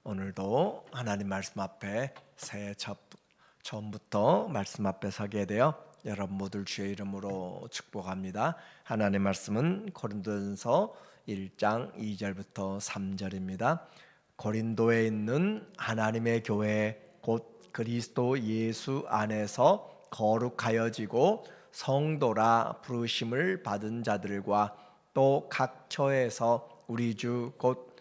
오늘도 하나님 말씀 앞에 처음부터 말씀 앞에 서게 되어 여러분 모두 주의 이름으로 축복합니다. 하나님 말씀은 고린도전서 1장 2절부터 3절입니다. 고린도에 있는 하나님의 교회 곧 그리스도 예수 안에서 거룩하여지고 성도라 부르심을 받은 자들과 또 각 처에서 우리 주 곧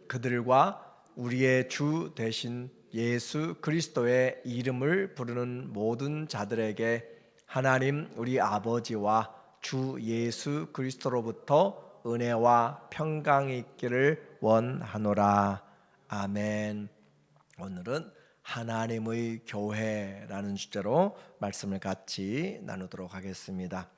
그들과 우리의 주 되신 예수 그리스도의 이름을 부르는 모든 자들에게 하나님 우리 아버지와 주 예수 그리스도로부터 은혜와 평강이 있기를 원하노라. 아멘. 오늘은 하나님의 교회라는 주제로 말씀을 같이 나누도록 하겠습니다.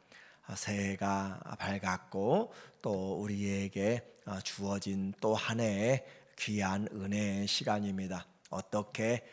새해가 밝았고 또 우리에게 주어진 또 한 해의 귀한 은혜의 시간입니다. 어떻게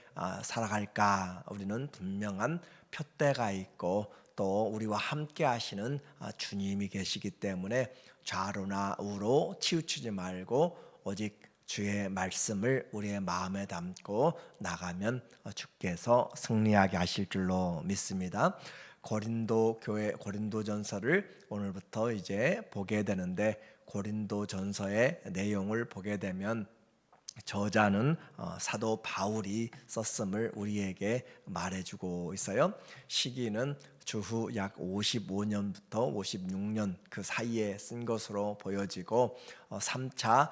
살아갈까? 우리는 분명한 표대가 있고 또 우리와 함께 하시는 주님이 계시기 때문에 좌로나 우로 치우치지 말고 오직 주의 말씀을 우리의 마음에 담고 나가면 주께서 승리하게 하실 줄로 믿습니다. 고린도 교회 고린도전서를 오늘부터 이제 보게 되는데, 고린도전서의 내용을 보게 되면 저자는 사도 바울이 썼음을 우리에게 말해주고 있어요. 시기는 주후 약 55년부터 56년 그 사이에 쓴 것으로 보여지고 3차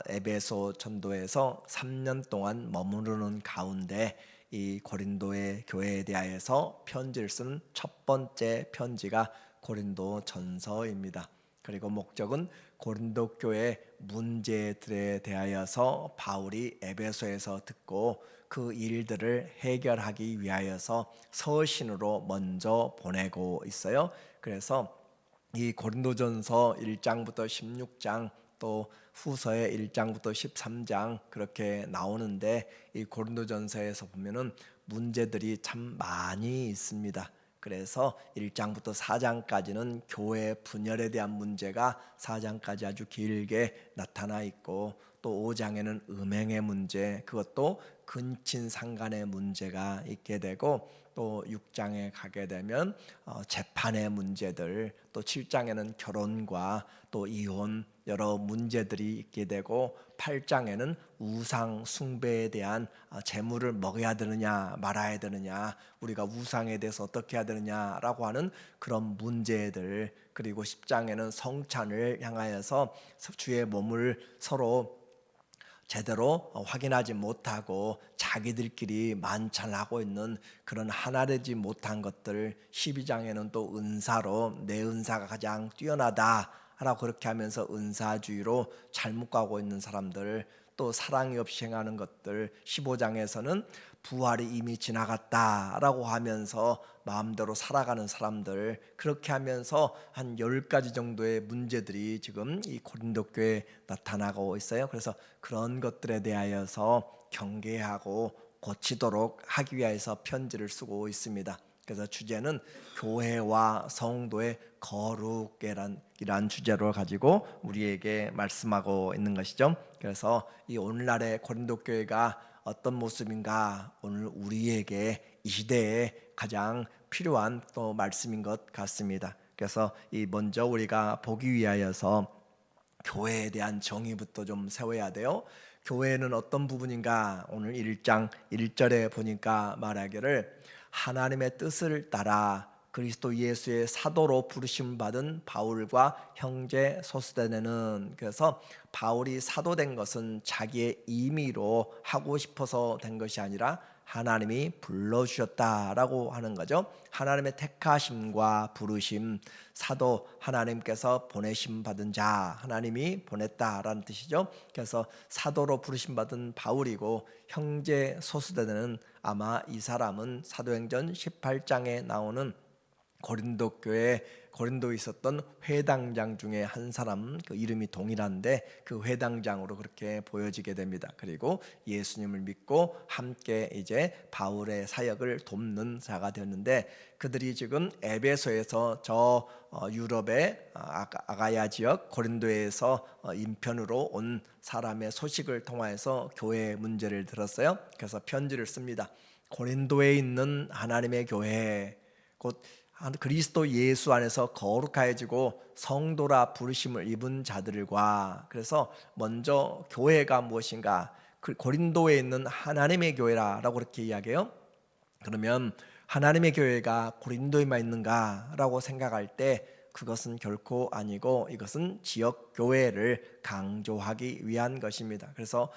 에베소 전도에서 3년 동안 머무르는 가운데 이 고린도의 교회에 대하여서 편지를 쓴 첫 번째 편지가 고린도전서입니다. 그리고 목적은 고린도 교회 문제들에 대하여서 바울이 에베소에서 듣고 그 일들을 해결하기 위하여서 서신으로 먼저 보내고 있어요. 그래서 이 고린도전서 1장부터 16장 또 후서의 1장부터 13장 그렇게 나오는데, 이 고린도전서에서 보면은 문제들이 참 많이 있습니다. 그래서 1장부터 4장까지는 교회 분열에 대한 문제가 4장까지 아주 길게 나타나 있고, 또 5장에는 음행의 문제, 그것도 근친상간의 문제가 있게 되고, 또 6장에 가게 되면 재판의 문제들, 또 7장에는 결혼과 또 이혼 여러 문제들이 있게 되고, 8장에는 우상 숭배에 대한 재물을 먹여야 되느냐 말아야 되느냐, 우리가 우상에 대해서 어떻게 해야 되느냐라고 하는 그런 문제들, 그리고 10장에는 성찬을 향하여서 주의 몸을 서로 제대로 확인하지 못하고 자기들끼리 만찬하고 있는 그런 하나되지 못한 것들, 12장에는 또 은사로 내 은사가 가장 뛰어나다 라고 그렇게 하면서 은사주의로 잘못 가고 있는 사람들, 또 사랑이 없이 행하는 것들, 15장에서는 부활이 이미 지나갔다라고 하면서 마음대로 살아가는 사람들, 그렇게 하면서 한 10가지 정도의 문제들이 지금 이 고린도 교회에 나타나고 있어요. 그래서 그런 것들에 대하여서 경계하고 고치도록 하기 위해서 편지를 쓰고 있습니다. 그래서 주제는 교회와 성도의 거룩이란 주제로 가지고 우리에게 말씀하고 있는 것이죠. 그래서 이 오늘날의 고린도 교회가 어떤 모습인가, 오늘 우리에게 이 시대에 가장 필요한 또 말씀인 것 같습니다. 그래서 이 먼저 우리가 보기 위하여서 교회에 대한 정의부터 좀 세워야 돼요. 교회는 어떤 부분인가? 오늘 1장 1절에 보니까 말하기를 하나님의 뜻을 따라 그리스도 예수의 사도로 부르심 받은 바울과 형제 소스데네는, 그래서 바울이 사도된 것은 자기의 임의로 하고 싶어서 된 것이 아니라 하나님이 불러주셨다라고 하는 거죠. 하나님의 택하심과 부르심, 사도 하나님께서 보내심 받은 자, 하나님이 보냈다라는 뜻이죠. 그래서 사도로 부르심 받은 바울이고, 형제 소스데는 아마 이 사람은 사도행전 18장에 나오는 고린도 교회 고린도에 있었던 회당장 중에 한 사람, 그 이름이 동일한데 그 회당장으로 그렇게 보여지게 됩니다. 그리고 예수님을 믿고 함께 이제 바울의 사역을 돕는 자가 되었는데, 그들이 지금 에베소에서 저 유럽의 아가야 지역 고린도에서 인편으로 온 사람의 소식을 통하여서 교회의 문제를 들었어요. 그래서 편지를 씁니다. 고린도에 있는 하나님의 교회, 곧 그리스도 예수 안에서 거룩하여지고 성도라 부르심을 입은 자들과, 그래서 먼저 교회가 무엇인가, 고린도에 있는 하나님의 교회라고 그렇게 이야기해요. 그러면 하나님의 교회가 고린도에만 있는가라고 생각할 때 그것은 결코 아니고, 이것은 지역 교회를 강조하기 위한 것입니다. 그래서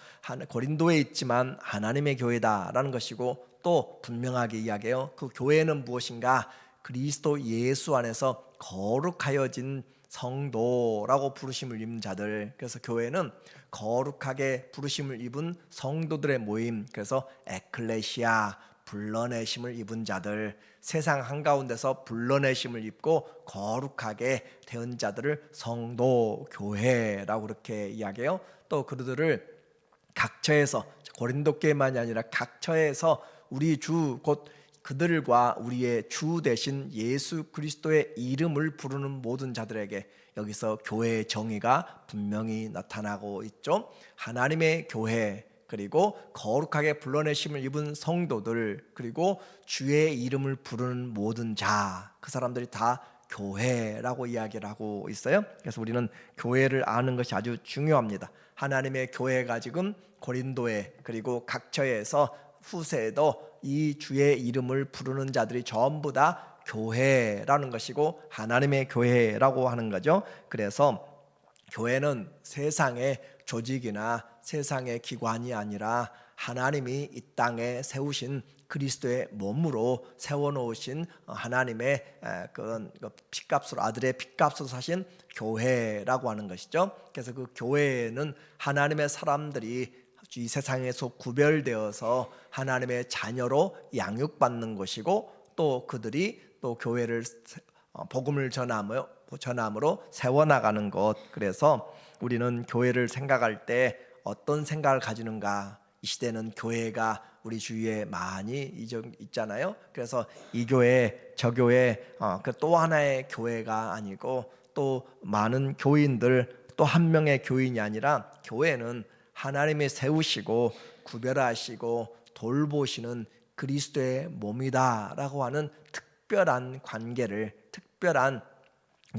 고린도에 있지만 하나님의 교회다라는 것이고, 또 분명하게 이야기해요. 그 교회는 무엇인가? 그리스도 예수 안에서 거룩하여진 성도라고 부르심을 입은 자들. 그래서 교회는 거룩하게 부르심을 입은 성도들의 모임, 그래서 에클레시아, 불러내심을 입은 자들, 세상 한가운데서 불러내심을 입고 거룩하게 되은 자들을 성도, 교회라고 그렇게 이야기해요. 또 그들을 각처에서, 고린도 교회만이 아니라 각처에서 우리 주, 곧 그들과 우리의 주 대신 예수 그리스도의 이름을 부르는 모든 자들에게 여기서 교회의 정의가 분명히 나타나고 있죠. 하나님의 교회, 그리고 거룩하게 불러내심을 입은 성도들, 그리고 주의 이름을 부르는 모든 자, 그 사람들이 다 교회라고 이야기를 하고 있어요. 그래서 우리는 교회를 아는 것이 아주 중요합니다. 하나님의 교회가 지금 고린도에, 그리고 각처에서 후세에도 이 주의 이름을 부르는 자들이 전부 다 교회라는 것이고 하나님의 교회라고 하는 거죠. 그래서 교회는 세상의 조직이나 세상의 기관이 아니라 하나님이 이 땅에 세우신 그리스도의 몸으로 세워놓으신 하나님의 그런 핏값으로, 아들의 핏값으로 사신 교회라고 하는 것이죠. 그래서 그 교회는 하나님의 사람들이 이 세상에서 구별되어서 하나님의 자녀로 양육받는 것이고, 또 그들이 또 교회를 복음을 전함으로 세워나가는 것. 그래서 우리는 교회를 생각할 때 어떤 생각을 가지는가? 이 시대는 교회가 우리 주위에 많이 있잖아요. 그래서 이 교회 저 교회 또 하나의 교회가 아니고, 또 많은 교인들, 또 한 명의 교인이 아니라, 교회는 하나님이 세우시고 구별하시고 돌보시는 그리스도의 몸이다라고 하는 특별한 관계를, 특별한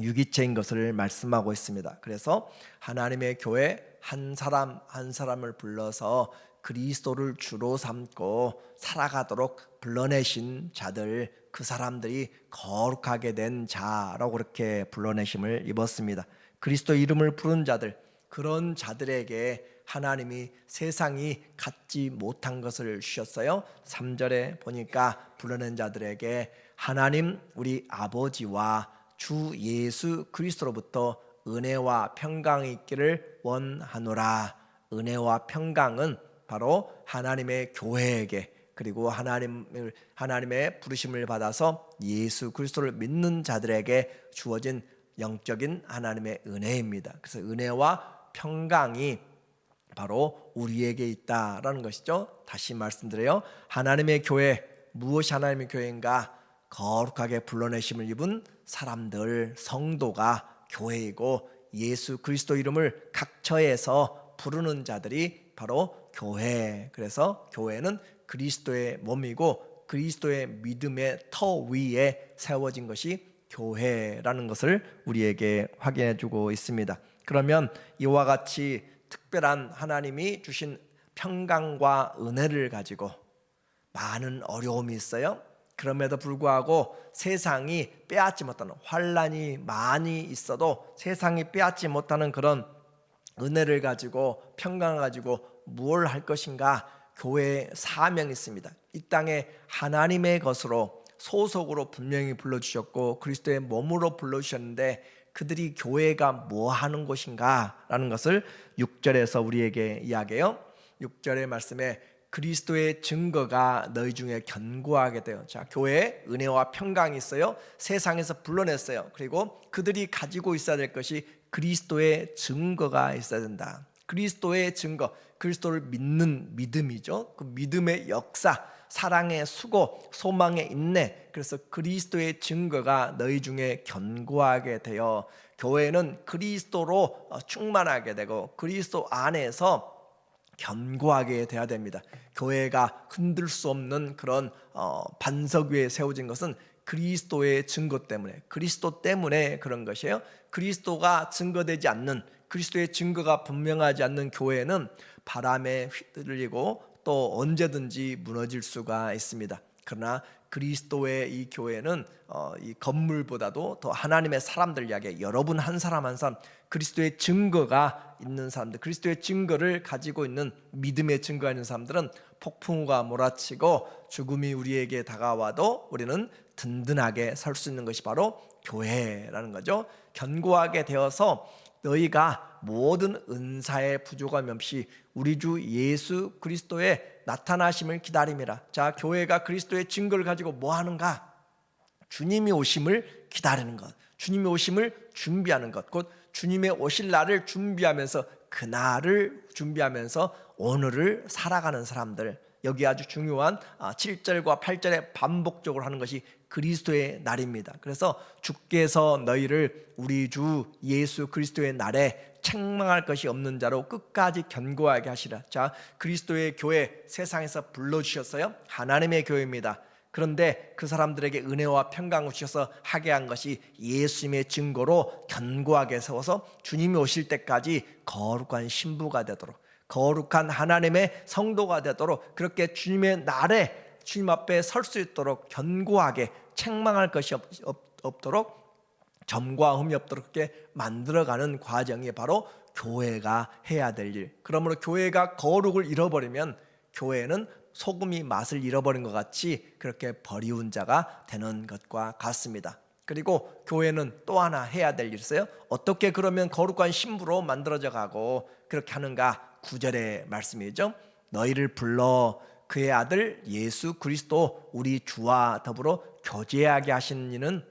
유기체인 것을 말씀하고 있습니다. 그래서 하나님의 교회 한 사람 한 사람을 불러서 그리스도를 주로 삼고 살아가도록 불러내신 자들, 그 사람들이 거룩하게 된 자라고 그렇게 불러내심을 입었습니다. 그리스도 이름을 부른 자들, 그런 자들에게 하나님이 세상이 갖지 못한 것을 주셨어요. 3절에 보니까 불러낸 자들에게 하나님 우리 아버지와 주 예수 그리스도로부터 은혜와 평강이 있기를 원하노라. 은혜와 평강은 바로 하나님의 교회에게, 그리고 하나님의 부르심을 받아서 예수 그리스도를 믿는 자들에게 주어진 영적인 하나님의 은혜입니다. 그래서 은혜와 평강이 바로 우리에게 있다라는 것이죠. 다시 말씀드려요. 하나님의 교회, 무엇이 하나님의 교회인가? 거룩하게 불러내심을 입은 사람들, 성도가 교회이고, 예수 그리스도 이름을 각처에서 부르는 자들이 바로 교회. 그래서 교회는 그리스도의 몸이고 그리스도의 믿음의 터 위에 세워진 것이 교회라는 것을 우리에게 확인해 주고 있습니다. 그러면 이와 같이 특별한 하나님이 주신 평강과 은혜를 가지고 많은 어려움이 있어요. 그럼에도 불구하고 세상이 빼앗지 못하는, 환난이 많이 있어도 세상이 빼앗지 못하는 그런 은혜를 가지고, 평강을 가지고 무엇을 할 것인가? 교회의 사명이 있습니다. 이 땅에 하나님의 것으로, 소속으로 분명히 불러주셨고 그리스도의 몸으로 불러주셨는데, 그들이 교회가 뭐 하는 곳인가 라는 것을 6절에서 우리에게 이야기해요. 6절의 말씀에 그리스도의 증거가 너희 중에 견고하게 되어. 자, 교회에 은혜와 평강이 있어요. 세상에서 불러냈어요. 그리고 그들이 가지고 있어야 될 것이 그리스도의 증거가 있어야 된다. 그리스도의 증거, 그리스도를 믿는 믿음이죠. 그 믿음의 역사, 사랑의 수고, 소망의 인내. 그래서 그리스도의 증거가 너희 중에 견고하게 되어 교회는 그리스도로 충만하게 되고 그리스도 안에서 견고하게 돼야 됩니다. 교회가 흔들 수 없는 그런 반석 위에 세워진 것은 그리스도의 증거 때문에, 그리스도 때문에 그런 것이에요. 그리스도가 증거되지 않는, 그리스도의 증거가 분명하지 않는 교회는 바람에 휘둘리고 또 언제든지 무너질 수가 있습니다. 그러나 그리스도의 이 교회는 이 건물보다도 더 하나님의 사람들 이야기, 여러분 한 사람 한 사람 그리스도의 증거가 있는 사람들, 그리스도의 증거를 가지고 있는 믿음의 증거가 있는 사람들은 폭풍우가 몰아치고 죽음이 우리에게 다가와도 우리는 든든하게 설 수 있는 것이 바로 교회라는 거죠. 견고하게 되어서 너희가 모든 은사의 부족함이 없이 우리 주 예수 그리스도의 나타나심을 기다림이라. 자, 교회가 그리스도의 증거를 가지고 뭐 하는가? 주님이 오심을 기다리는 것, 주님이 오심을 준비하는 것, 곧 주님의 오실 날을 준비하면서 그날을 준비하면서 오늘을 살아가는 사람들. 여기 아주 중요한 7절과 8절에 반복적으로 하는 것이 그리스도의 날입니다. 그래서 주께서 너희를 우리 주 예수 그리스도의 날에 책망할 것이 없는 자로 끝까지 견고하게 하시라. 자, 그리스도의 교회 세상에서 불러주셨어요. 하나님의 교회입니다. 그런데 그 사람들에게 은혜와 평강을 주셔서 하게 한 것이 예수님의 증거로 견고하게 세워서 주님이 오실 때까지 거룩한 신부가 되도록, 거룩한 하나님의 성도가 되도록, 그렇게 주님의 날에 주님 앞에 설 수 있도록 견고하게, 책망할 것이 없도록, 점과 흠이 없도록 그렇게 만들어가는 과정이 바로 교회가 해야 될 일. 그러므로 교회가 거룩을 잃어버리면 교회는 소금이 맛을 잃어버린 것 같이 그렇게 버리운 자가 되는 것과 같습니다. 그리고 교회는 또 하나 해야 될 일이 있어요. 어떻게 그러면 거룩한 신부로 만들어져 가고 그렇게 하는가? 9절의 말씀이죠. 너희를 불러 그의 아들 예수 그리스도 우리 주와 더불어 교제하게 하시는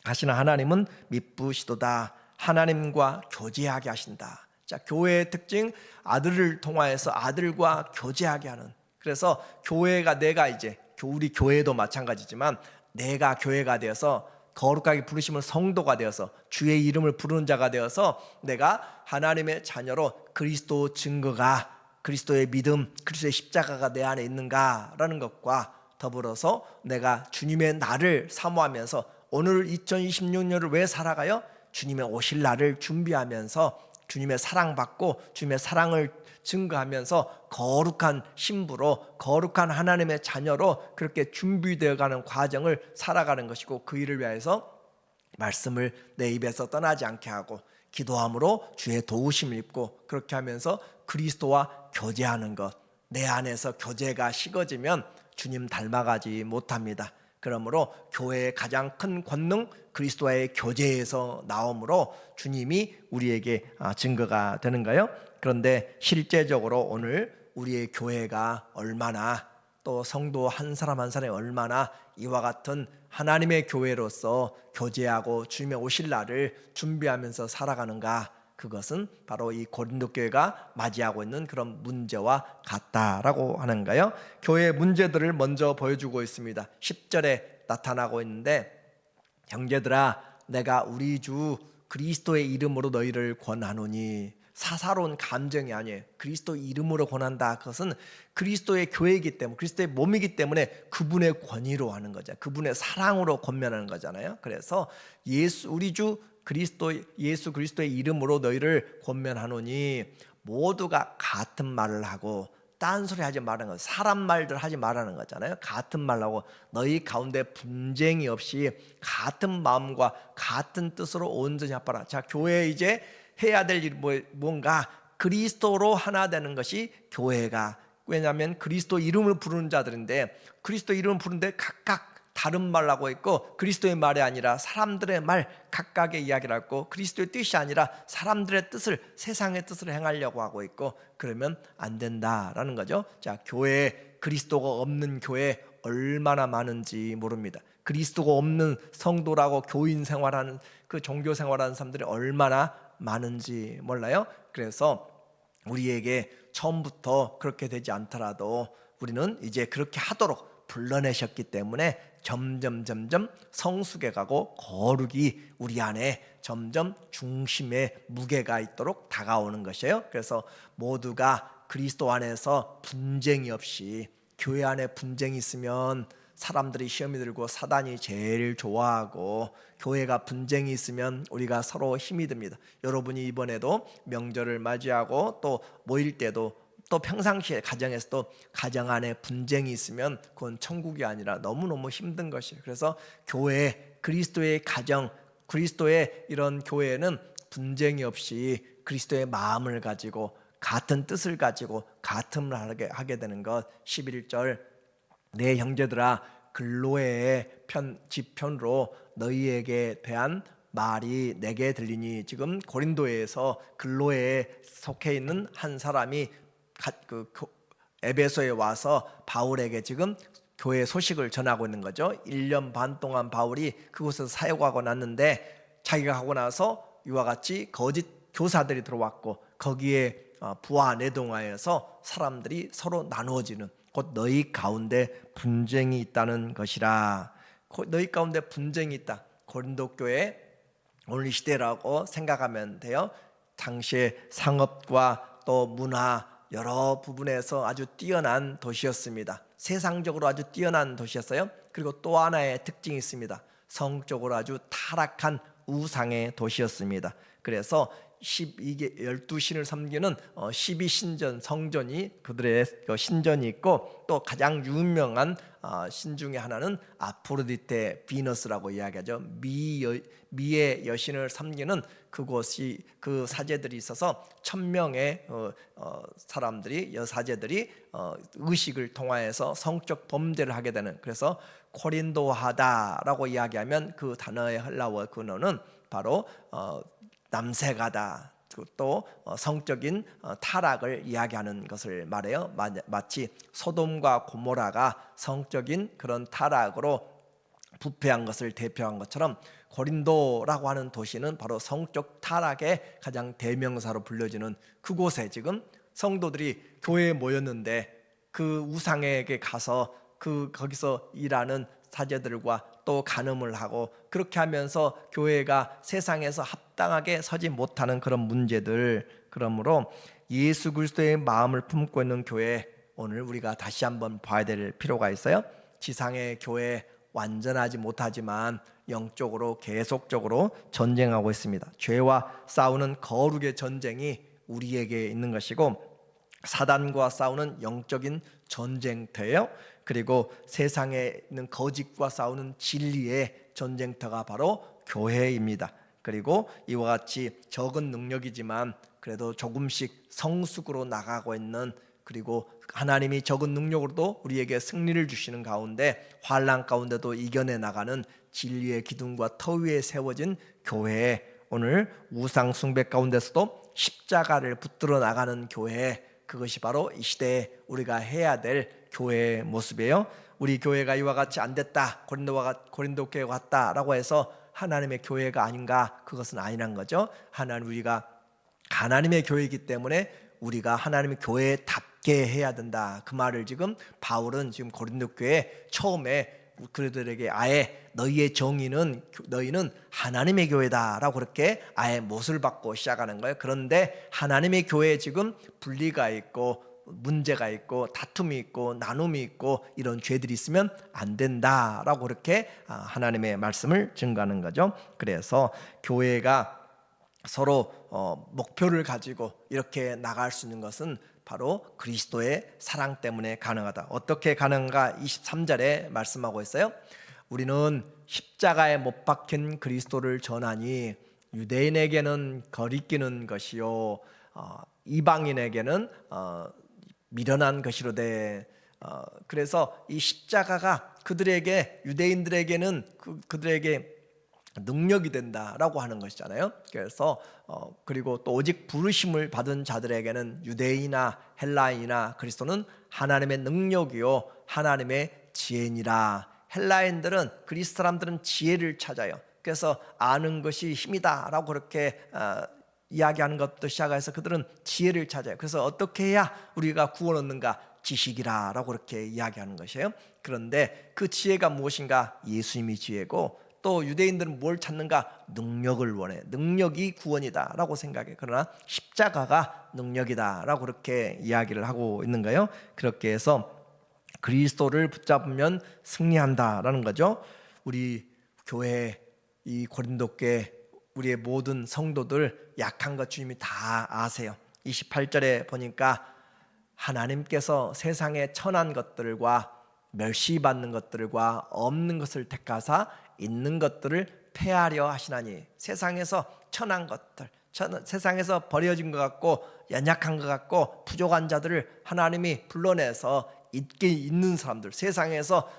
하나님은 미쁘시도다. 하나님과 교제하게 하신다. 자, 교회의 특징, 아들을 통하여서 아들과 교제하게 하는. 그래서 교회가 내가 이제 우리 교회도 마찬가지지만 내가 교회가 되어서 거룩하게 부르심은 성도가 되어서 주의 이름을 부르는 자가 되어서 내가 하나님의 자녀로 그리스도 증거가, 그리스도의 믿음, 그리스도의 십자가가 내 안에 있는가라는 것과 더불어서 내가 주님의 날을 사모하면서 오늘 2026년을 왜 살아가요? 주님의 오실 날을 준비하면서 주님의 사랑받고 주님의 사랑을 증거하면서 거룩한 신부로, 거룩한 하나님의 자녀로 그렇게 준비되어가는 과정을 살아가는 것이고, 그 일을 위해서 말씀을 내 입에서 떠나지 않게 하고 기도함으로 주의 도우심을 입고 그렇게 하면서 그리스도와 교제하는 것. 내 안에서 교제가 식어지면 주님 닮아가지 못합니다. 그러므로 교회의 가장 큰 권능, 그리스도와의 교제에서 나오므로 주님이 우리에게 증거가 되는가요? 그런데 실제적으로 오늘 우리의 교회가 얼마나, 또 성도 한 사람 한 사람이 얼마나 이와 같은 하나님의 교회로서 교제하고 주님의 오실 날을 준비하면서 살아가는가, 그것은 바로 이 고린도 교회가 맞이하고 있는 그런 문제와 같다라고 하는가요? 교회의 문제들을 먼저 보여주고 있습니다. 10절에 나타나고 있는데, 형제들아 내가 우리 주 그리스도의 이름으로 너희를 권하노니. 사사로운 감정이 아니에요. 그리스도 이름으로 권한다. 그것은 그리스도의 교회이기 때문에, 그리스도의 몸이기 때문에 그분의 권위로 하는 거죠. 그분의 사랑으로 권면하는 거잖아요. 그래서 우리 주 그리스도, 예수 그리스도의 이름으로 너희를 권면하노니, 모두가 같은 말을 하고 딴소리 하지 말라는 거, 사람 말들 하지 말라는 거잖아요. 같은 말하고 너희 가운데 분쟁이 없이 같은 마음과 같은 뜻으로 온전히 합하라. 자, 교회에 이제 해야 될 일이 뭔가, 그리스도로 하나 되는 것이 교회가, 왜냐하면 그리스도 이름을 부르는 자들인데, 그리스도 이름을 부르는데 각각 다른 말을 하고 있고 그리스도의 말이 아니라 사람들의 말 각각의 이야기를 하고 그리스도의 뜻이 아니라 사람들의 뜻을 세상의 뜻을 행하려고 하고 있고 그러면 안 된다라는 거죠. 자, 교회 그리스도가 없는 교회 얼마나 많은지 모릅니다. 그리스도가 없는 성도라고 교인 생활하는 그 종교 생활하는 사람들이 얼마나 많은지 몰라요. 그래서 우리에게 처음부터 그렇게 되지 않더라도 우리는 이제 그렇게 하도록 불러내셨기 때문에 점점 성숙해 가고 거룩이 우리 안에 점점 중심에 무게가 있도록 다가오는 것이에요. 그래서 모두가 그리스도 안에서 분쟁이 없이, 교회 안에 분쟁이 있으면 사람들이 시험이 들고 사단이 제일 좋아하고, 교회가 분쟁이 있으면 우리가 서로 힘이 듭니다. 여러분이 이번에도 명절을 맞이하고 또 모일 때도 또 평상시에 가정에서도 가정 안에 분쟁이 있으면 그건 천국이 아니라 너무너무 힘든 것이에요. 그래서 교회, 그리스도의 가정, 그리스도의 이런 교회는 분쟁이 없이 그리스도의 마음을 가지고 같은 뜻을 가지고 같음을 하게 되는 것. 11절 내 형제들아 글로에의 지편으로 너희에게 대한 말이 내게 들리니, 지금 고린도에서 글로에에 속해 있는 한 사람이 에베소에 와서 바울에게 지금 교회 소식을 전하고 있는 거죠. 1년 반 동안 바울이 그곳에서 사역하고 났는데 자기가 하고 나서 이와 같이 거짓 교사들이 들어왔고 거기에 부하 내동하여서 사람들이 서로 나누어지는, 곧 너희 가운데 분쟁이 있다는 것이라. 너희 가운데 분쟁이 있다. 고린도 교회 오늘 이 시대라고 생각하면 돼요. 당시에 상업과 또 문화 여러 부분에서 아주 뛰어난 도시였습니다. 세상적으로 아주 뛰어난 도시였어요. 그리고 또 하나의 특징이 있습니다. 성적으로 아주 타락한 우상의 도시였습니다. 그래서 12신을 섬기는 12신전 성전이 그들의 신전이 있고, 또 가장 유명한 신 중에 하나는 아프로디테 비너스라고 이야기하죠. 미의 여신을 섬기는 그곳이, 그 사제들이 있어서 1000명의 사람들이, 여사제들이 의식을 통하여서 성적 범죄를 하게 되는, 그래서 코린도하다라고 이야기하면 그 단어의 헬라어 근원은 바로 남색하다, 또 성적인 타락을 이야기하는 것을 말해요. 마치 소돔과 고모라가 성적인 그런 타락으로 부패한 것을 대표한 것처럼 고린도라고 하는 도시는 바로 성적 타락의 가장 대명사로 불려지는 그곳에 지금 성도들이 교회에 모였는데, 그 우상에게 가서 거기서 일하는 사제들과 또 간음을 하고, 그렇게 하면서 교회가 세상에서 합당하게 서지 못하는 그런 문제들. 그러므로 예수 그리스도의 마음을 품고 있는 교회, 오늘 우리가 다시 한번 봐야 될 필요가 있어요. 지상의 교회 완전하지 못하지만 영적으로 계속적으로 전쟁하고 있습니다. 죄와 싸우는 거룩의 전쟁이 우리에게 있는 것이고, 사단과 싸우는 영적인 전쟁터예요. 그리고 세상에 있는 거짓과 싸우는 진리의 전쟁터가 바로 교회입니다. 그리고 이와 같이 적은 능력이지만 그래도 조금씩 성숙으로 나가고 있는, 그리고 하나님이 적은 능력으로도 우리에게 승리를 주시는 가운데 환난 가운데도 이겨내 나가는 진리의 기둥과 터 위에 세워진 교회, 오늘 우상 숭배 가운데서도 십자가를 붙들어 나가는 교회, 그것이 바로 이 시대에 우리가 해야 될 교회의 모습이에요. 우리 교회가 이와 같이 안 됐다, 고린도 교회가 왔다라고 해서 하나님의 교회가 아닌가? 그것은 아니란 거죠. 우리가 하나님의 교회이기 때문에 우리가 하나님의 교회답게 해야 된다. 그 말을 지금 바울은 지금 고린도 교회 처음에 그들에게 아예 너희는 하나님의 교회다라고 그렇게 아예 못을 받고 시작하는 거예요. 그런데 하나님의 교회에 지금 분리가 있고 문제가 있고 다툼이 있고 나눔이 있고 이런 죄들이 있으면 안 된다라고 그렇게 하나님의 말씀을 증거하는 거죠. 그래서 교회가 서로 목표를 가지고 이렇게 나갈 수 있는 것은 바로 그리스도의 사랑 때문에 가능하다. 어떻게 가능한가? 23절에 말씀하고 있어요. 우리는 십자가에 못 박힌 그리스도를 전하니 유대인에게는 거리끼는 것이요 이방인에게는 미련한 것이로되 그래서 이 십자가가 그들에게, 유대인들에게는 그들에게 능력이 된다라고 하는 것이잖아요. 그래서 그리고 또 오직 부르심을 받은 자들에게는, 유대인이나 헬라인이나 그리스도는 하나님의 능력이요 하나님의 지혜니라. 헬라인들은, 그리스 사람들은 지혜를 찾아요. 그래서 아는 것이 힘이다라고 그렇게 이야기하는 것부터 시작해서 그들은 지혜를 찾아요. 그래서 어떻게 해야 우리가 구원 얻는가? 지식이라라고 그렇게 이야기하는 것이에요. 그런데 그 지혜가 무엇인가? 예수님이 지혜고, 또 유대인들은 뭘 찾는가? 능력을 원해. 능력이 구원이다라고 생각해. 그러나 십자가가 능력이다라고 그렇게 이야기를 하고 있는 거예요. 그렇게 해서 그리스도를 붙잡으면 승리한다라는 거죠. 우리 교회, 이 고린도 교회, 우리의 모든 성도들 약한 것 주님이 다 아세요. 28절에 보니까 하나님께서 세상에 천한 것들과 멸시받는 것들과 없는 것을 택하사 있는 것들을 폐하려 하시나니. 세상에서 천한 것들, 세상에서 버려진 것 같고 연약한 것 같고 부족한 자들을 하나님이 불러내서 있는 사람들, 세상에서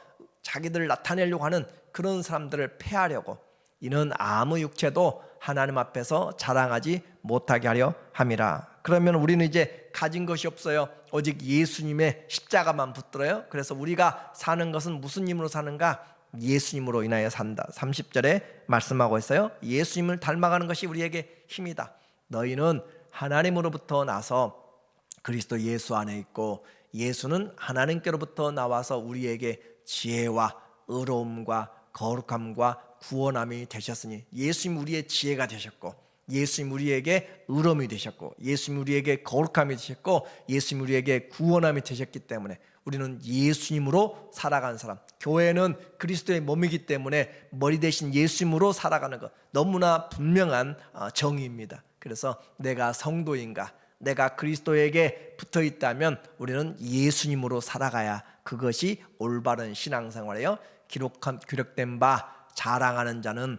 자기들을 나타내려고 하는 그런 사람들을 폐하려고, 이는 아무 육체도 하나님 앞에서 자랑하지 못하게 하려 함이라. 그러면 우리는 이제 가진 것이 없어요. 오직 예수님의 십자가만 붙들어요. 그래서 우리가 사는 것은 무슨 힘으로 사는가? 예수님으로 인하여 산다. 30절에 말씀하고 있어요. 예수님을 닮아가는 것이 우리에게 힘이다. 너희는 하나님으로부터 나서 그리스도 예수 안에 있고, 예수는 하나님께로부터 나와서 우리에게 지혜와 의로움과 거룩함과 구원함이 되셨으니, 예수님 우리의 지혜가 되셨고, 예수님 우리에게 의로움이 되셨고, 예수님 우리에게 거룩함이 되셨고, 예수님 우리에게 구원함이 되셨기 때문에 우리는 예수님으로 살아가는 사람, 교회는 그리스도의 몸이기 때문에 머리 대신 예수님으로 살아가는 것, 너무나 분명한 정의입니다. 그래서 내가 성도인가, 내가 그리스도에게 붙어 있다면 우리는 예수님으로 살아가야 그것이 올바른 신앙생활이에요. 기록된 바 자랑하는 자는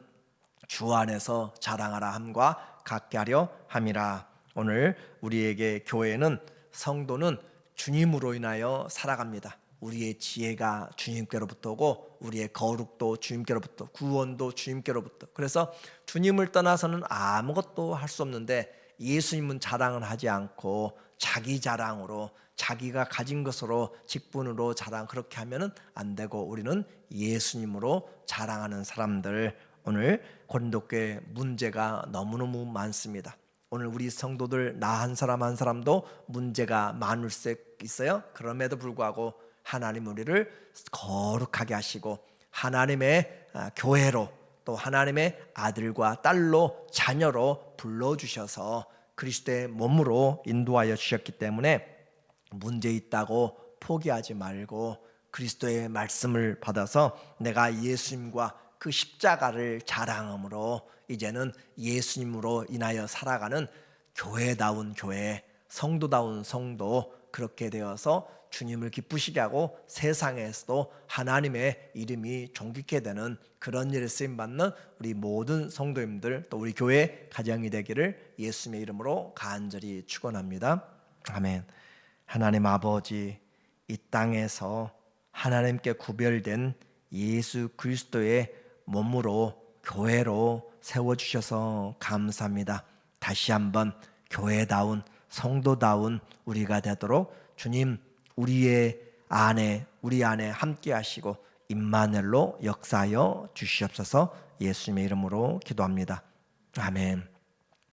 주 안에서 자랑하라 함과 같게 하려 함이라. 오늘 우리에게 교회는, 성도는 주님으로 인하여 살아갑니다. 우리의 지혜가 주님께로부터고, 우리의 거룩도 주님께로부터, 구원도 주님께로부터. 그래서 주님을 떠나서는 아무것도 할 수 없는데, 예수님은 자랑을 하지 않고 자기 자랑으로, 자기가 가진 것으로, 직분으로 자랑, 그렇게 하면은 안 되고, 우리는 예수님으로 자랑하는 사람들. 오늘 고린도 교회 문제가 너무너무 많습니다. 오늘 우리 성도들 나 한 사람 한 사람도 문제가 많을 수 있어요. 그럼에도 불구하고 하나님 우리를 거룩하게 하시고 하나님의 교회로, 또 하나님의 아들과 딸로, 자녀로 불러주셔서 그리스도의 몸으로 인도하여 주셨기 때문에 문제 있다고 포기하지 말고 그리스도의 말씀을 받아서 내가 예수님과 그 십자가를 자랑함으로 이제는 예수님으로 인하여 살아가는 교회다운 교회, 성도다운 성도, 그렇게 되어서 주님을 기쁘시게 하고 세상에서도 하나님의 이름이 존귀케 되는 그런 일에 쓰임받는 우리 모든 성도님들, 또 우리 교회 가정이 되기를 예수님의 이름으로 간절히 축원합니다. 아멘. 하나님 아버지, 이 땅에서 하나님께 구별된 예수 그리스도의 몸으로, 교회로 세워주셔서 감사합니다. 다시 한번 교회다운, 성도다운 우리가 되도록 주님 우리의 안에, 우리 안에 함께 하시고 임마누엘로 역사하여 주시옵소서. 예수님의 이름으로 기도합니다. 아멘.